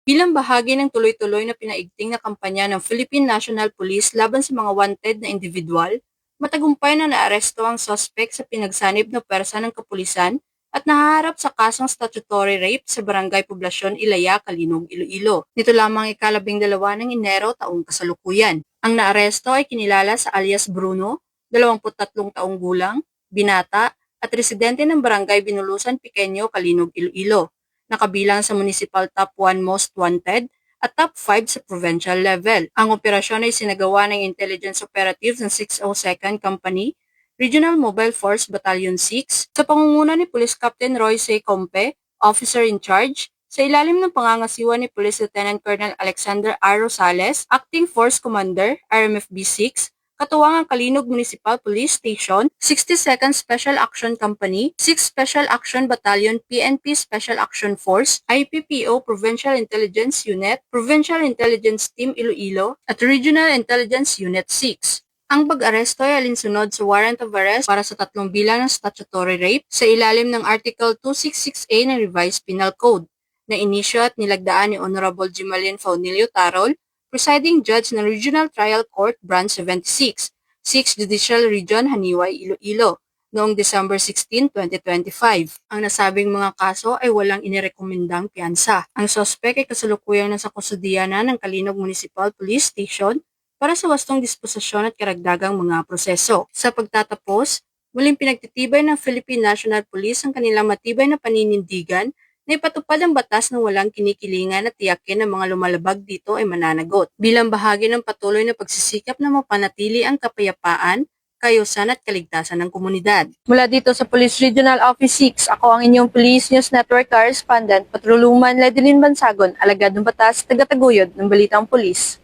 Bilang bahagi ng tuloy-tuloy na pinaigting na kampanya ng Philippine National Police laban sa mga wanted na individual, matagumpay na naaresto ang suspect sa pinagsanib na pwersa ng kapulisan at nahaharap sa kasong statutory rape sa Barangay Poblasyon Ilaya, Calinog, Iloilo. Nito lamang ika-12 ng Enero taong kasalukuyan. Ang naaresto ay kinilala sa alias Bruno, 23 taong gulang, binata, at residente ng Barangay Binulusan Pequeño, Calinog, Iloilo, nakabilang sa Municipal Top 1 Most Wanted at Top 5 sa provincial level. Ang operasyon ay sinagawa ng Intelligence Operatives ng 602nd Company, Regional Mobile Force Battalion 6, sa pangunguna ni Police Captain Roy C. Compe, Officer in Charge, sa ilalim ng pangangasiwa ni Police Lieutenant Colonel Alexander R. Rosales, Acting Force Commander, RMFB 6, katuwang ang Calinog Municipal Police Station, 62nd Special Action Company, 6th Special Action Battalion PNP Special Action Force, IPPO Provincial Intelligence Unit, Provincial Intelligence Team Iloilo, at Regional Intelligence Unit 6. Ang pag-aresto ay alinsunod sa warrant of arrest para sa 3 bilang ng statutory rape sa ilalim ng Article 266A ng Revised Penal Code, na inisyo at nilagdaan ni Honorable Jimalin Faunilio Tarol, Presiding Judge ng Regional Trial Court Branch 76, 6th Judicial Region, Haniway, Iloilo, noong December 16, 2025. Ang nasabing mga kaso ay walang inirekomendang piyansa. Ang sospek ay kasalukuyang nasa kustudiya ng Calinog Municipal Police Station para sa wastong disposisyon at karagdagang mga proseso. Sa pagtatapos, muling pinagtitibay ng Philippine National Police ang kanilang matibay na paninindigan na ipatupad ang batas ng walang kinikilingan at tiyakin ng mga lumalabag dito ay mananagot. Bilang bahagi ng patuloy na pagsisikap na mapanatili ang kapayapaan, kaayusan at kaligtasan ng komunidad. Mula dito sa Police Regional Office 6, ako ang inyong Police News Network Correspondent, Patroluman Ledeline Bansagon, alagad ng batas, tagataguyod ng Balitang Pulis.